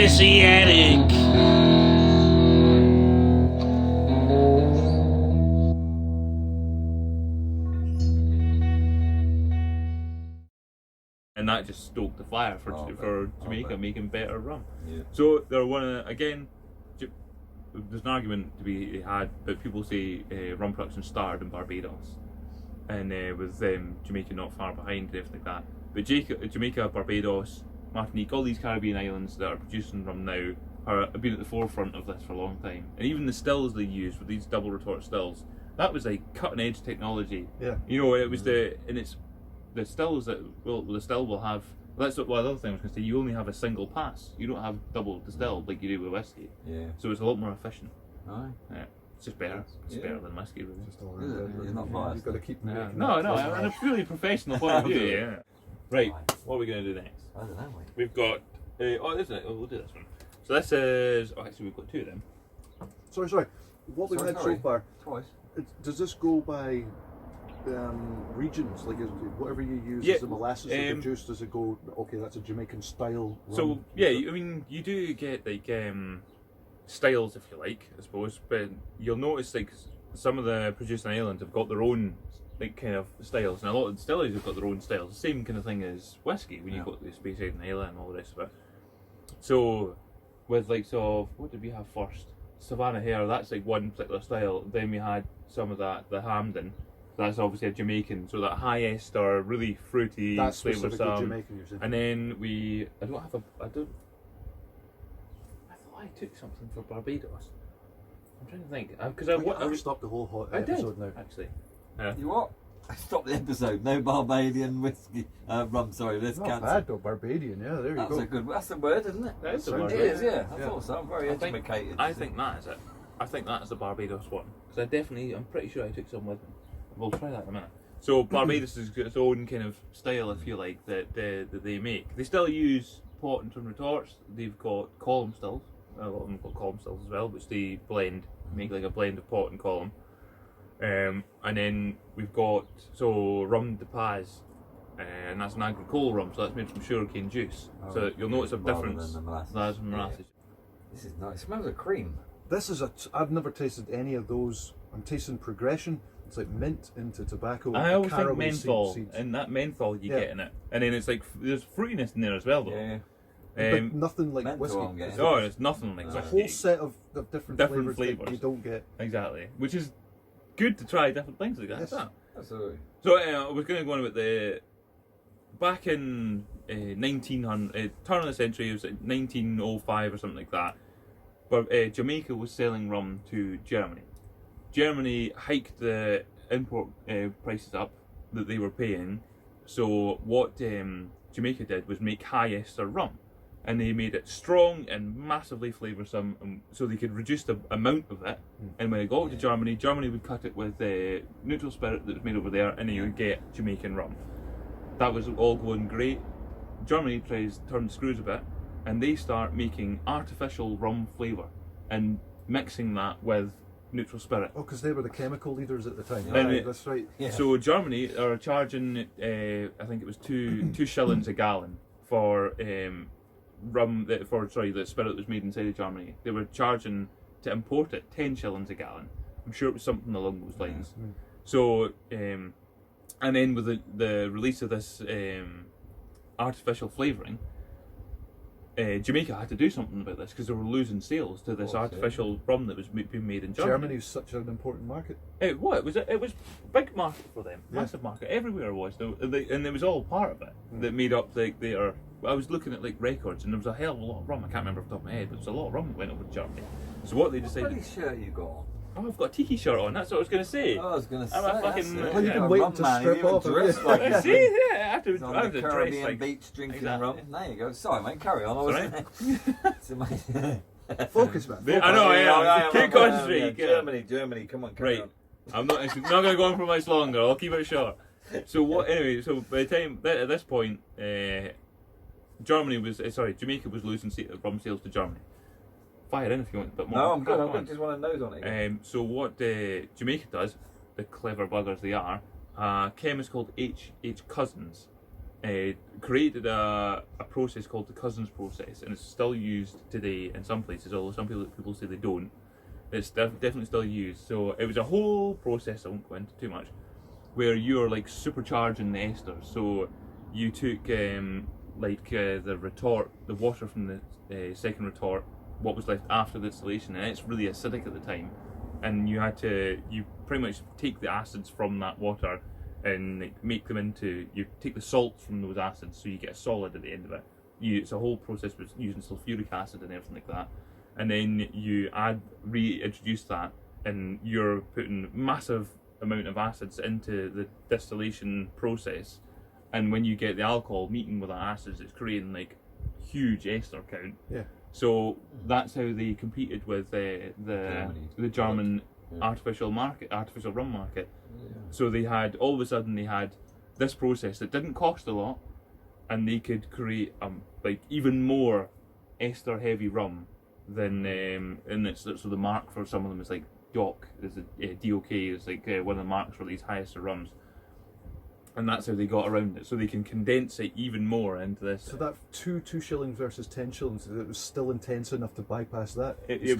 Messianic. And that just stoked the fire for Jamaica making better rum. Yeah. So they're one of again. There's an argument to be had, but people say rum production started in Barbados, and with Jamaica not far behind and everything like that. But Jamaica, Barbados, Martinique, all these Caribbean islands that are producing rum now have been at the forefront of this for a long time. And even the stills they use with these double retort stills, that was like cutting edge technology. Yeah. You know, it was the stills that the still will have. That's what the other thing I was going to say. You only have a single pass. You don't have double distilled like you do with whiskey. Yeah. So it's a lot more efficient. Aye. Yeah. It's just better. It's better than whiskey, really. Just all Is it? around. You're not biased. You've got to keep Yeah. making No, that no. clear. On a purely professional point of view. Yeah. Right. What are we going to do next? I don't know, mate. We've got. Isn't it? Oh, we'll do this one. So this is. Oh, actually, we've got two of them. Sorry. What we've had so far, Twice. does this go by regions? Like, whatever you use Yeah, as the molasses that produced, does it go, okay, that's a Jamaican style rum? So yeah, I mean, you do get like styles, if you like, I suppose. But you'll notice like some of the producing islands have got their own like kind of styles, and a lot of distilleries have got their own styles. The same kind of thing as whiskey when you've got the Space Island Island and all the rest of it. So with like what did we have first? Savannah Hare, that's like one particular style. Then we had some of that, the Hamden. That's obviously a Jamaican, so that high ester, really fruity, that's flavour specifically Jamaican, you're saying? And then I thought I took something for Barbados. I'm trying to think because I stopped the whole hot episode now. Actually. You what? I stopped the episode. No Barbadian whiskey. Rum, sorry, let's Not cancel. bad though, Barbadian, yeah, there you go. That's a word, isn't it? That is Sounds It right. is, yeah. I thought so. I'm very educated. I think that is it. I think that is the Barbados one. Because I'm pretty sure I took some with me. We'll try that in a minute. So Barbados has got its own kind of style, if you like, that they make. They still use pot and tin retorts. They've got column stills. A lot of them got column stills as well, which they blend, make like a blend of pot and column. And then we've got rum de paz, and that's an Agricole rum, so that's made from sugarcane juice. So you'll notice a rather difference. than the molasses. That's molasses. This is nice. It smells of cream. This is I've never tasted any of those. I'm tasting progression. It's like mint into tobacco. I always think caraway menthol, seeds. and that menthol you get in it, and then it's like there's fruitiness in there as well, though. Yeah. But nothing like menthol whiskey. I'm getting. Oh, it's nothing like It's a whiskey. whole set of different flavours that you don't get. Exactly, which is good to try different things like that. Yes. Absolutely. So I was going to go on about back in 1900, turn of the century, it was like 1905 or something like that. But Jamaica was selling rum to Germany. Germany hiked the import prices up that they were paying. So what Jamaica did was make high ester rum, and they made it strong and massively flavoursome, so they could reduce the amount of it. And when it got to Germany, Germany would cut it with neutral spirit that was made over there, and then you would get Jamaican rum. That was all going great. Germany tries to turn the screws a bit, and they start making artificial rum flavour and mixing that with neutral spirit. Oh, because they were the chemical leaders at the time. And Right, that's right. Yeah. So Germany are charging, I think it was two shillings a gallon for rum. The spirit that was made inside of Germany. They were charging to import it 10 shillings a gallon. I'm sure it was something along those lines. So, and then with the release of this artificial flavouring, Jamaica had to do something about this because they were losing sales to this artificial rum that was being made in Germany. Germany is such an important market. It was a big market for them, massive market. Everywhere it was, and it was all part of it that made up their. I was looking at like records, and there was a hell of a lot of rum. I can't remember off the top of my head, but there was a lot of rum that went over to Germany. So what they decided. What shirt you got on? Oh, I've got a tiki shirt on. That's what I was going to say. Oh, I was going to say. I'm a fucking. that's it. Well, you've been waiting to strip off. Like See, yeah, I have He's to. on I have the to dress Caribbean like. beach drinking Exactly. rum. There you go. Sorry, mate. Carry on. I was. It's amazing. Focus, man. I know. Yeah. Keep concentrating. Germany. Come on. Carry Right. on. I'm not going to go on for much longer. I'll keep it short. So what? Anyway, so by the time at this point, Jamaica was losing rum sales to Germany. Fire in if you want a bit more. No, I'm good. I just want to nose on it. So what Jamaica does, the clever buggers they are, a chemist called H. Cousins created a process called the Cousins process, and it's still used today in some places, although some people say they don't. It's definitely still used. So it was a whole process, I won't go into too much, where you're like supercharging the ester. So you took the retort, the water from the second retort, what was left after the distillation, and it's really acidic at the time, and you pretty much take the acids from that water and like, make them into, you take the salts from those acids, so you get a solid at the end of it. It's a whole process with using sulfuric acid and everything like that, and then you reintroduce that, and you're putting massive amount of acids into the distillation process, and when you get the alcohol meeting with the acids, it's creating like huge ester count. Yeah. So that's how they competed with the German artificial rum market. Yeah. So they had, all of a sudden they had this process that didn't cost a lot, and they could create like even more ester heavy rum than and it's so the mark for some of them is like DOC, is a DOK is like one of the marks for these highest rums, and that's how they got around it. So they can condense it even more into this. So that two shillings versus 10 shillings, it was still intense enough to bypass that. It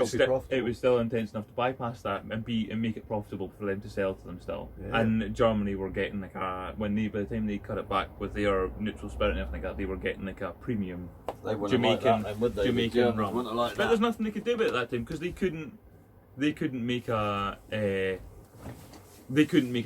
was still intense enough to bypass that and make it profitable for them to sell to them still. Yeah. And Germany were getting like by the time they cut it back with their neutral spirit and everything like that, they were getting like a premium Jamaican rum. But there's nothing they could do about it at that time, because they couldn't make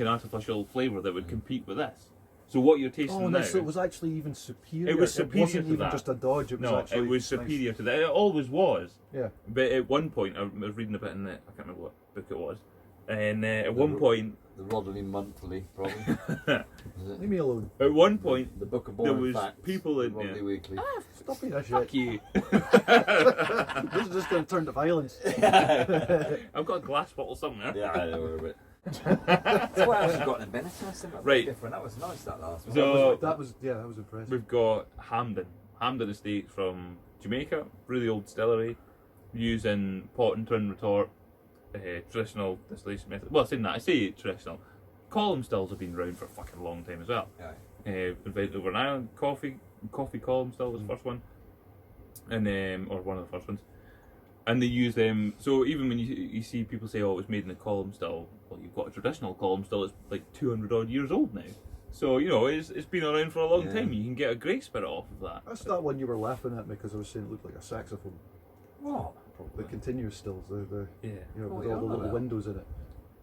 an artificial flavour that would compete with this. So what you're tasting now... so it was actually even superior. It was superior wasn't to even that. just a dodge. It was superior to that. It always was. Yeah. But at one point, I was reading a bit in I can't remember what book it was, and at one point... The Rodney Monthly, probably. Leave me alone. At one point, the Book of there Boring was Facts, people in Rodney there... Weekly. Stop being a shit. Fuck you. This is just going to turn to violence. I've got a glass bottle somewhere. Yeah, I know a bit. So what else you got in Benetton? Right. Different. That was nice, that last one. So that was impressive. we've got Hamden Estate from Jamaica, really old distillery, using pot and tin retort, traditional distillation method. Well, saying that, I say traditional. Column stills have been around for a fucking long time as well. Yeah. Invented over in Ireland, coffee column still was the first one, and or one of the first ones. And they use them, so even when you see people say, oh, it was made in a column still, well, you've got a traditional column still that's like 200 odd years old now. So, you know, it's been around for a long time. You can get a great spirit off of that. That's that one you were laughing at me because I was saying it looked like a saxophone. What? The continuous stills, with all the little that. windows in it.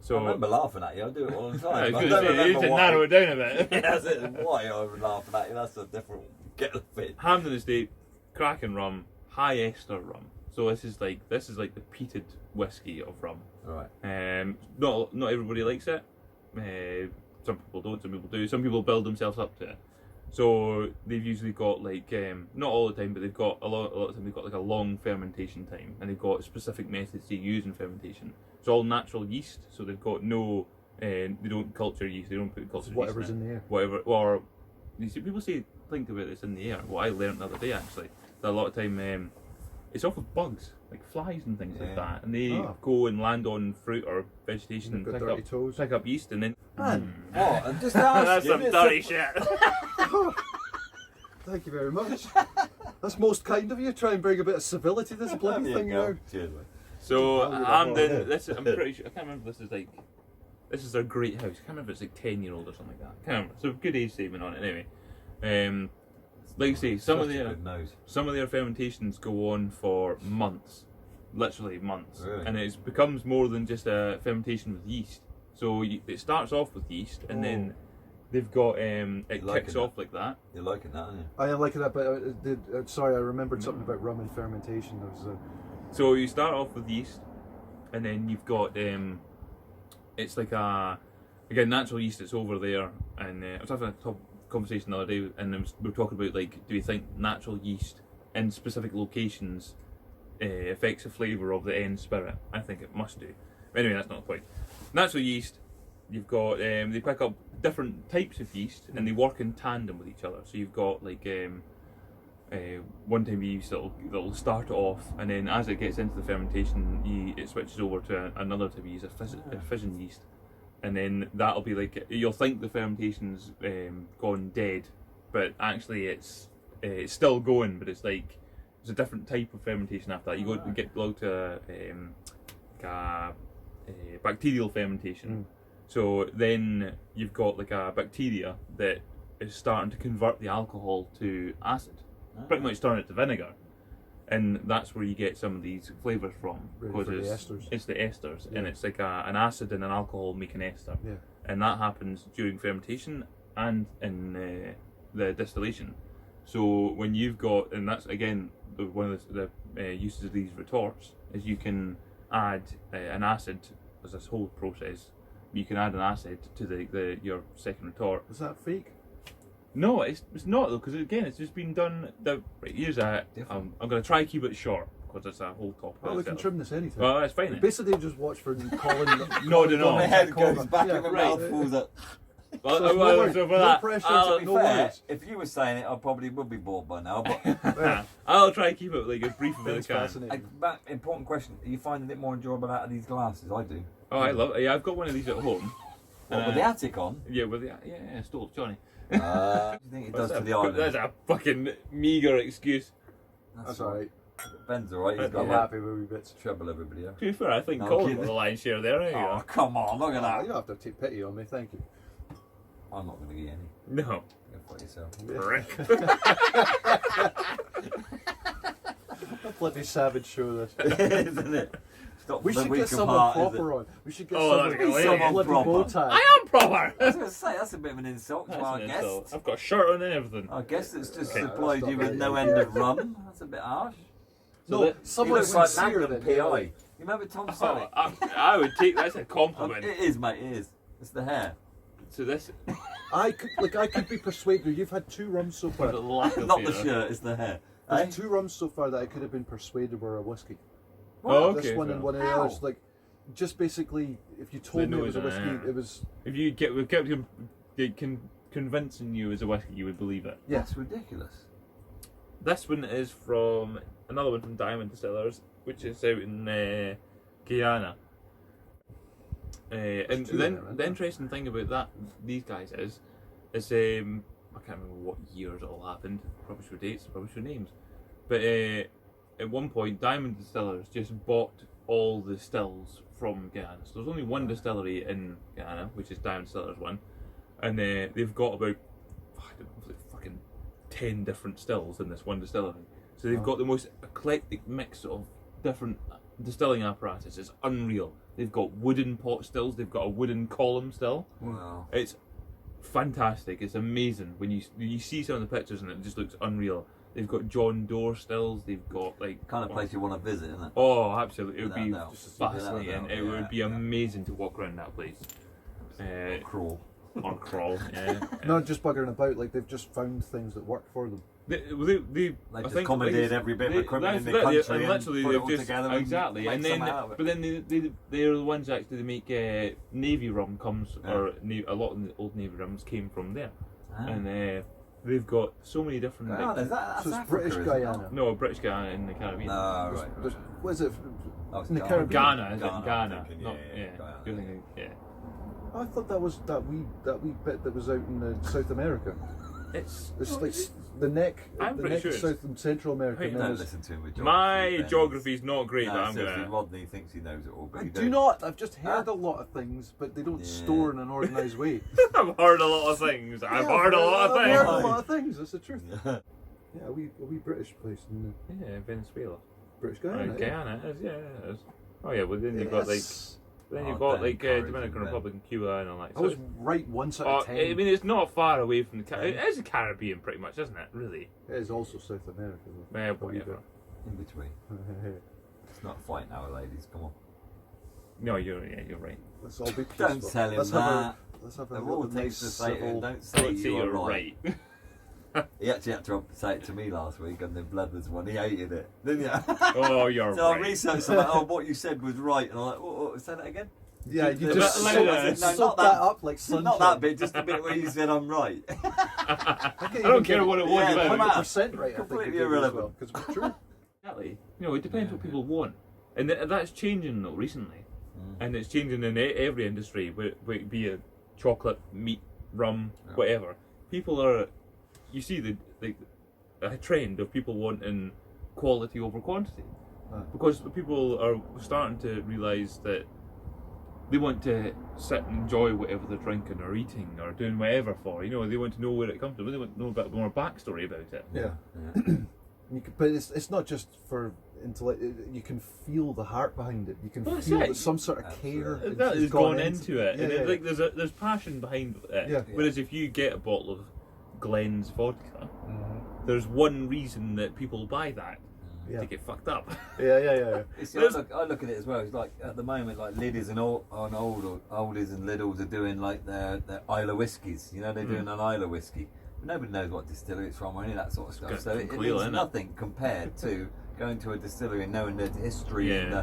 So, I remember laughing at you, I do it all the time. I was but going to say, you need to narrow it down a bit. Yeah, that's it. Why I was laughing at you, that's a different kettle of fish. Hamden Estate, cracking rum, high ester rum. So this is like the peated whiskey of rum. Right. Not everybody likes it. Some people don't. Some people do. Some people build themselves up to it. So they've usually got like not all the time, but they've got a lot of time. They've got like a long fermentation time, and they've got specific methods they use in fermentation. It's all natural yeast, so they've got no. They don't culture yeast. They don't put cultured Whatever's yeast in the air. Whatever. Or you see, people think about this in the air. What I learned the other day actually, that a lot of time. It's off of bugs, like flies and things like that, and they go and land on fruit or vegetation and pick up yeast, and then. Oh, and just ask That's some dirty shit. Thank you very much. That's most kind of you. Try and bring a bit of civility to this bloody thing around. Cheers, mate. So Hamden, I'm pretty sure, I can't remember if this is their great house. I can't remember if it's like 10-year-old or something like that. I can't remember. So good age statement on it anyway. Like I say, some of their fermentations go on for months, literally months, and it becomes more than just a fermentation with yeast. So it starts off with yeast, and then they've got it kicks off like that. You're liking that, aren't you? I am liking that, but sorry, I remembered something about rum and fermentation. So you start off with yeast, and then you've got it's like again natural yeast. It's over there, and I was having a conversation the other day, and we were talking about like, do you think natural yeast in specific locations affects the flavour of the end spirit? I think it must do. But anyway, that's not the point. Natural yeast, you've got they pick up different types of yeast and they work in tandem with each other. So you've got like one type of yeast that'll start it off, and then as it gets into the fermentation, it switches over to another type of yeast, a fission yeast. And then that'll be like, you'll think the fermentation's gone dead, but actually it's still going, but it's like there's a different type of fermentation after that. You go to a bacterial fermentation. So then you've got like a bacteria that is starting to convert the alcohol to acid, pretty much turn it to vinegar, and that's where you get some of these flavours from, because it's the esters, and it's like an acid and an alcohol make an ester, and that happens during fermentation and in the distillation. So when you've got, and that's again one of the uses of these retorts, is you can add an acid as this whole process. You can add an acid to your second retort. Is that fake? No, it's not though, because again, it's just been done. Here's I'm going to try and keep it short because it's a whole topic. Well, we can trim this anytime. Well, that's fine. Basically, just watch for Colin. Nodding on. My head goes back in my right. mouth, falls up. Well, So no pressure, To be no fair, worries. if you were saying it, I probably would be bored by now. But I'll try and keep it like as brief as I That's can. fascinating. important question: are you finding it more enjoyable out of these glasses? I do. Oh, I love it. Yeah, I've got one of these at home. What, with the attic on? Yeah, with the stole Johnny. What do you think it does to the island? That's a fucking meagre excuse. That's alright. Ben's alright. He's got I'm happy with wee bits. trouble everybody else. To be fair, I think No, Colin kidding. got the lion's share there. There you Oh, go. come on, look at You that. don't have to take pity on me, thank you. I'm not going to get any. No. Go for yourself. Correct. A bloody savage show this. Isn't it? Stop We the should week get someone apart, is proper it? on. We should get Oh, someone that'd be with hilarious. a bloody Someone bow proper. tie. I am proper. I was going to say, that's a bit of an insult to That's our an guest. insult. I've got a shirt on and everything. Our guest that's just Okay. supplied Stop you with it. no end of rum. That's a bit harsh. No, that- He someone looks like sincere Magnum then, PI. yeah. You remember Tom Oh, Selleck? I would take that's a compliment. It is, mate, it is. It's the hair. So this I could be persuaded. You've had 2 rums so far. the lack of Not the hair. shirt, it's the hair. There's Eh? 2 rums so far that I could have been persuaded were a whiskey. Oh, okay. This one and fair. one of the How? others. Like, just basically, if you told me it was a nose whiskey, and, it was. If you kept convincing you as a whiskey, you would believe it. Yeah. That's ridiculous. This one is from another one from Diamond Distillers, which is out in Guyana. And two then there, right? the interesting thing about these guys is I can't remember what years it all happened. Probably should dates, probably should names. But at one point, Diamond Distillers just bought all the stills from Guyana. So there's only one distillery in Guyana, which is Diamond Distillers one, and they've got about I don't know, like fucking 10 different stills in this one distillery. So they've got the most eclectic mix of different distilling apparatus. It's unreal. They've got wooden pot stills. They've got a wooden column still. Wow. It's fantastic. It's amazing when you see some of the pictures and it just looks unreal. They've got John Doerr stills. They've got like Kind of place you want to visit, isn't it? Oh, absolutely! It would Without be doubt. fascinating. Without doubt, It would be yeah. amazing to walk around that place. Crawl. Or crawl. Yeah. Not just buggering about, like they've just found things that work for them. They They just commandeered every bit of equipment in the that's it, country and literally put it they've all just together and exactly, make and then something out of it. but then they're the ones actually that make navy rum comes, Yeah. or a lot of the old navy rums came from there, Ah. and they've got so many different. Oh, like, that's So it's Africa, British isn't it? Guyana. no, British Guyana in the Caribbean. Oh, right. There's, what is it? Oh, it's in the Ghana. Caribbean. Ghana, is it? Ghana, I'm Ghana, thinking, not yeah, Guyana. You're thinking, yeah. I thought that was that wee bit that was out in South America. It's It's like the neck, I'm the pretty neck sure of it's- South and Central America. Hey, and Don't then there's- listen to him with my Ben. geography's not great, but No, I'm seriously, gonna. Rodney thinks he knows it all, but I he do don't. not. I've just heard Huh? a lot of things, but they don't Yeah. store in an organised way. I've heard a lot of things. I've Yeah, heard a lot of I've heard a things. lot of things. That's the truth. Yeah, a wee British place in Yeah, Venezuela. British Guyana. Guyana is, yeah, it is. Oh yeah, well then you've got like, Yes. then Oh, you've got don't like encourage Dominican him, Ben. Republic and Cuba and all that. I was right once out Oh, of 10. I mean, it's not far away from the. It is the Caribbean, pretty much, isn't it? Really. It is also South America. Though. Whatever. In between. It's not a fight now, ladies. Come on. No, you're right. Let's all be peaceful. Don't tell him let's have that. let's have a The little rule takes to nice say civil- don't say Don't say you are you're right. right. He actually had to say it to me last week on the BLETHERS one. He hated it, didn't you? Oh, you're So I right. researched something. Oh, what you said was right, and I'm like, what, say that again. Yeah, you The just bit soak, later. No, soak not that that- up like sunshine. Not that bit, just the bit where you said I'm right. I don't care what it was Yeah, about. come on. 100% right. Completely irrelevant. Because it's true. Exactly. You know, it depends what people want, and that's changing though recently, and it's changing in every industry, whether it be a chocolate, meat, rum, whatever. People are you see a trend of people wanting quality over quantity, because people are starting to realise that they want to sit and enjoy whatever they're drinking or eating or doing whatever for. You know, they want to know where it comes from. They want to know a bit more backstory about it. Yeah. But it's not just for intellect. You can feel the heart behind it. You can feel that some sort of care that has gone into it. Yeah, and like there's passion behind it. Yeah. Whereas if you get a bottle of Glen's vodka, there's one reason that people buy that. To get fucked up. Yeah. See, I look at it as well. It's like at the moment, like Liddies and Oldies and Liddles are doing like their Islay Whiskies. You know, they're doing an Islay whiskey. But nobody knows what distillery it's from or any of that sort of stuff. So it's nothing compared to going to a distillery and knowing the history and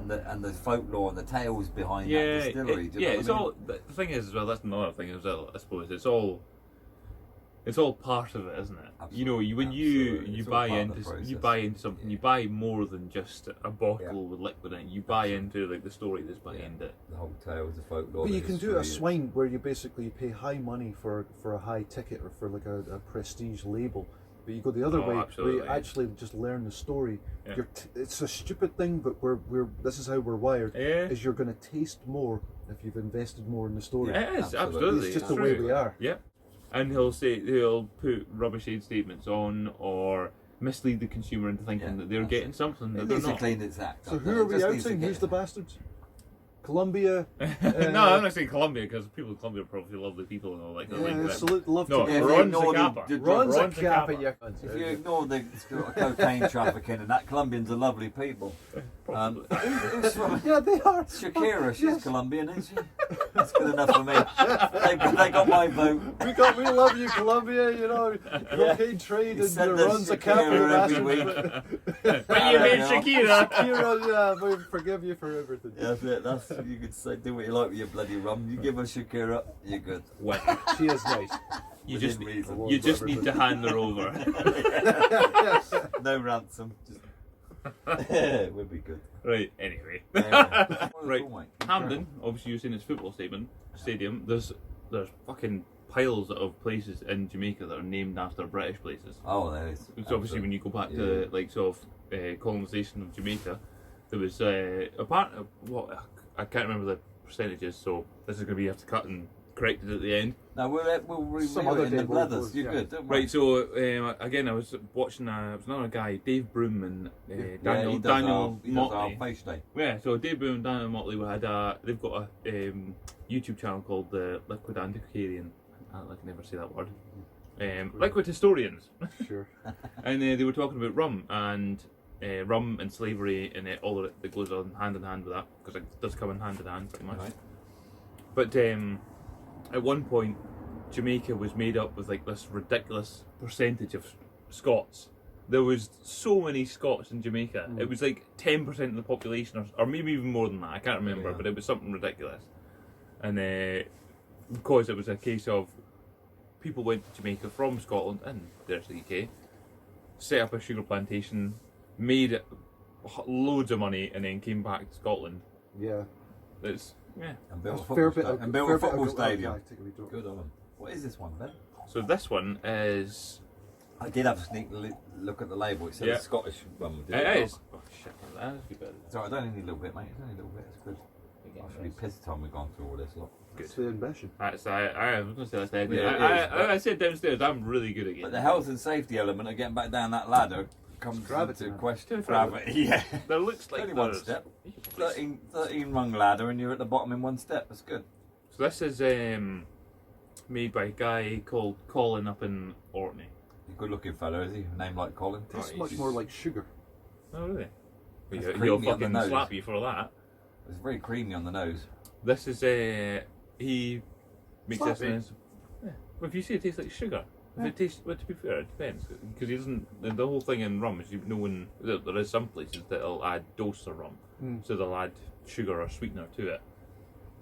the folklore and the tales behind that distillery. All. The thing is as well. That's another thing as well. I suppose it's all part of it, isn't it? Absolutely. You know, when you buy into something, you buy more than just a bottle with liquid in it. You buy into like the story that's behind it. The whole tales, the folklore. But you can do a swine where you basically pay high money for a high ticket or for like a prestige label. But you go the other way, where you actually just learn the story. Yeah. It's a stupid thing, but this is how we're wired. Yeah. Is you're going to taste more if you've invested more in the story. Yeah, it is, absolutely. It's just the way we are. Yeah. And he'll put rubbish aid statements on or mislead the consumer into thinking that they're getting something that they're not. Clean its act. So who are we outing? Who's the bastards? Colombia? No, I'm not saying Colombia because people in Colombia are probably lovely people and all that. Love no, Ron Zacapa. Ron Zacapa. If you ignore the cocaine trafficking and that, Colombians are lovely people. Who's from? Yeah, they are. Shakira, she's Colombian, isn't she? That's good enough for me. They got my vote. We love you, Colombia. You know, cocaine trade and Ron Zacapa. Every week. But you made Shakira. Shakira, we forgive you for everything. That's it. You could say do what you like with your bloody rum. You give her Shakira, you're good. Well, she is nice. You just need to hand her over. No ransom. Just we'll be good. Right. Anyway. Right. Hampden. Obviously, you've seen its football stadium. There's fucking piles of places in Jamaica that are named after British places. Oh, there is. So obviously, when you go back to like sort of colonisation of Jamaica, there was a part of what I can't remember the percentages. So this is going to be you have to cut and correct it at the end. No, we'll review it in the BLETHERS. You're good. Don't worry. Right. So again, I was watching. It was another guy, Dave Broom and Daniel Motley. Face day. Yeah. So Dave Broom and Daniel Motley they've got a YouTube channel called the Liquid Antiquarian. I can never say that word. Liquid Historians. Sure. And they were talking about rum and slavery and all of it that goes on hand in hand with that, because it does come in hand pretty much. Right. But at one point, Jamaica was made up with like this ridiculous percentage of Scots. There was so many Scots in Jamaica. It was like 10% of the population, or maybe even more than that. I can't remember, but it was something ridiculous. And because it was a case of people went to Jamaica from Scotland and there's the UK, set up a sugar plantation, made loads of money, and then came back to Scotland. Yeah. And built a football stadium. Good on them. What is this one, Ben? So this one is. I did have a sneak look at the label. It said Scottish rum. It is. Oh shit, that is good. Sorry, I don't need a little bit, mate. It's only a little bit. It's good. I should be pissed time we've gone through all this lot. It's the ambition. I was going to say that's the idea. I said downstairs, I'm really good at it. But the health and safety element of getting back down that ladder comes into question. Gravity, yeah. There looks like only one step. 13 rung ladder and you're at the bottom in one step. That's good. So this is made by a guy called Colin up in Orkney. He's a good looking fellow, is he? A name like Colin? Tastes much more like sugar. Oh really? He'll fucking slap you for that. It's very creamy on the nose. This is he makes this in his, well, if you say it tastes like sugar, if it tastes, well, to be fair, it depends, because he doesn't. The whole thing in rum is there is some places that'll add dose of rum, so they'll add sugar or sweetener to it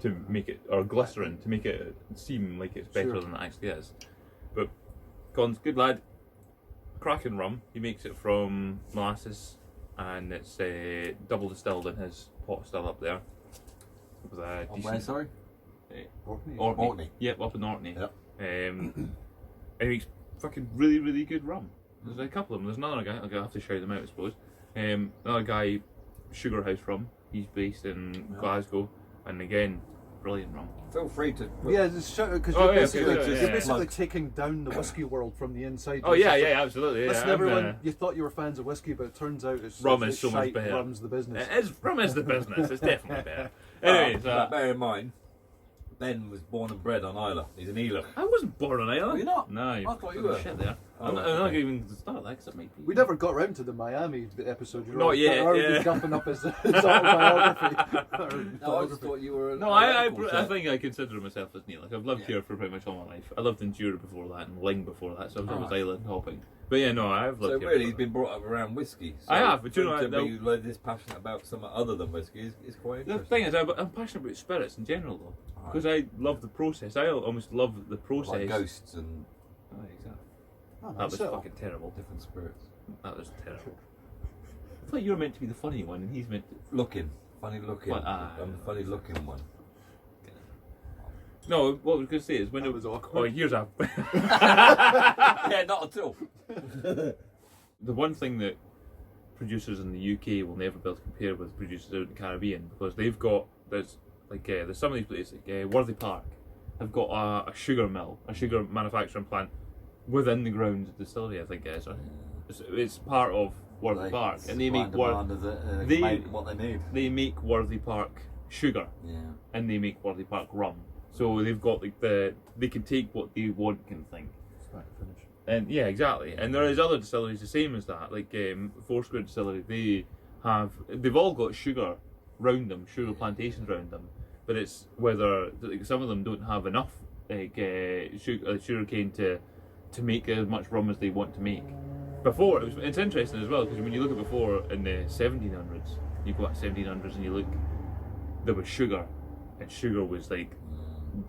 to make it, or glycerin to make it seem like it's better than it actually is. But Colin's good lad, cracking rum. He makes it from molasses, and it's double distilled in his pot still up there. With a decent, where, sorry? Orkney. Orkney. Yep, up in Orkney. Yep. And he makes fucking really, really good rum. There's a couple of them. There's another guy, I'll have to shout them out, I suppose. Another guy, Sugarhouse Rum. He's based in Glasgow, and again, brilliant rum. Feel free to. Yeah, just shout it because you're basically taking down the whiskey world from the inside. Oh yeah, absolutely. Yeah. Listen, everyone, you thought you were fans of whiskey, but it turns out it's rum is so much better. Rum's the business. Rum is the business. It's definitely better. Anyway, but bear in mind, Ben was born and bred on Islay. He's an Ealer. I wasn't born on Islay. Were you not? No, I thought you were. Shit there. I'm not okay. even going to start that because it might be. We never got round to the Miami episode. You're Not yet. already guffing up his autobiography. No, I just thought you were. No, I think I consider myself as Neil. Like I've lived here for pretty much all my life. I lived in Jura before that and Ling before that, so I was always island hopping. But yeah, no, I've lived here. So really, he's been brought up around whiskey. So I have, but you know, to be like this passionate about something other than whiskey is quite interesting. The thing is, I'm passionate about spirits in general, though, because I love the process. I almost love the process. Like ghosts and. Oh, exactly. Oh, that was fucking terrible. Different spirits. That was terrible. I thought you were meant to be the funny one, and he's meant to... Funny looking. I'm the funny looking one. No, what I was going to say is when that it was awkward. Oh, here's a... Yeah, not at all. The one thing that producers in the UK will never be able to compare with producers out in the Caribbean, because they've got... There's some of these places, like Worthy Park, have got a sugar mill, a sugar manufacturing plant within the grounds of the distillery, I think it is. It's part of Worthy Park, and they make what they need. They make Worthy Park sugar, and they make Worthy Park rum. So they've got like they can take what they want, kind of thing. Start to finish. And yeah, exactly. And there is other distilleries the same as that, like Foursquare distillery. They've all got sugar round them, sugar plantations round them. But it's whether like, some of them don't have enough sugar cane to make as much rum as they want to make. Before, it's interesting as well, because when you look at before in the 1700s, you go back to 1700s and you look, there was sugar, and sugar was like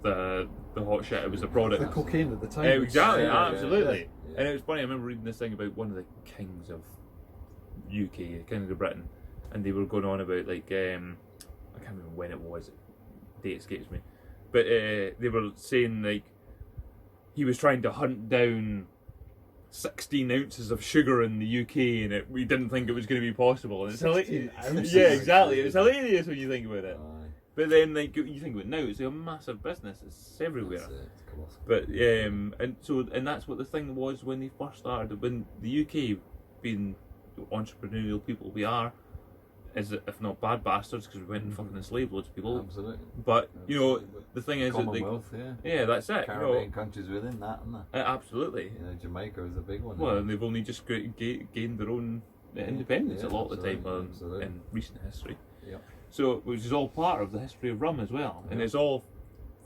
the hot shit. It was a product. The cocaine at the time. Exactly, absolutely. Yeah. And it was funny. I remember reading this thing about one of the kings of UK, King of Britain, and they were going on about like I can't remember when it was. Date escapes me, but they were saying like he was trying to hunt down 16 ounces of sugar in the UK, and we didn't think it was going to be possible. And it's 16 ounces. Yeah, exactly. It's hilarious when you think about it. But then, like you think about it now, it's a massive business. It's everywhere. It's but and that's what the thing was when they first started. When the UK, being the entrepreneurial people we are, is if not bad bastards because we went and fucking enslaved loads of people. Absolutely. But you know, the thing is, Commonwealth, yeah, that's it. Caribbean countries within that, aren't they? Absolutely. You know, Jamaica is a big one. Well, and they've only just gained their own independence a lot of the time in recent history. Yep. So, which is all part of the history of rum as well, and it's all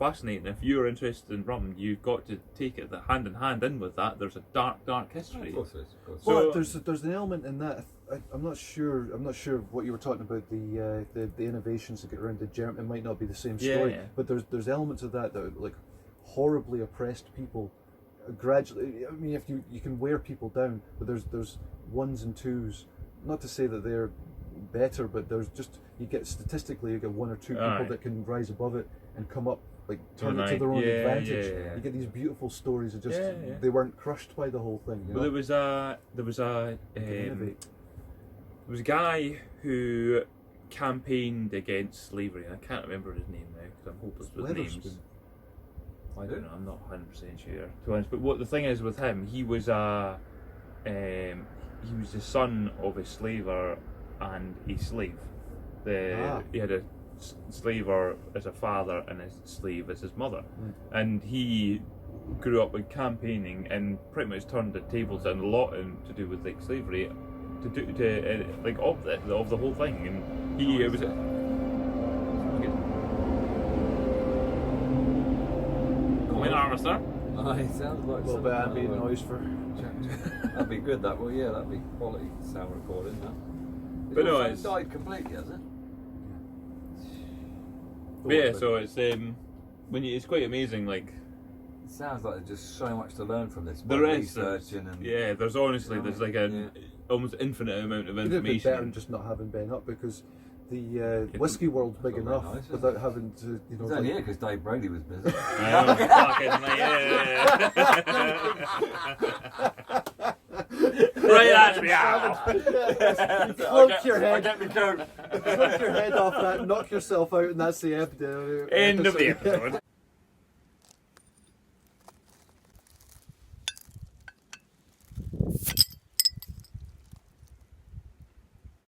fascinating. If you're interested in rum, you've got to take it hand in hand in with that. There's a dark history. Of course, of course. Well, there's an element in that. I'm not sure what you were talking about, the innovations that get around the germ. It might not be the same story, but there's elements of that are like horribly oppressed people. Gradually, I mean, if you can wear people down, but there's ones and twos. Not to say that they're better, but there's just you get one or two people that can rise above it and come up, like turn it to their own advantage. You get these beautiful stories of just they weren't crushed by the whole thing. You know? Well, there was a guy who campaigned against slavery, and I can't remember his name now because I'm hopeless with names. I don't know. I'm not 100% sure, to be honest. But what the thing is with him, he was the son of a slaver and a slave. He had a slaver as a father and a slave as his mother, and he grew up with campaigning and pretty much turned the tables and a lot to do with like slavery, like of the whole thing, and it was. When harvester. It sounds like a little bit ambient noise for. That'd be good. That'd be quality sound recording. That. But no, it's died completely, has it? But yeah, so it's it's quite amazing. Like, it sounds like there's just so much to learn from this. There is researching and there's honestly there's like an almost infinite amount of information. It'd be better than just not having Ben up, because the whiskey world's big enough nice, without having to, you know. It's only here because Dave Brady was busy. Right at me out. Clunk your head. Get me coat. Clunk your head off that, knock yourself out, and that's the episode. End of the episode.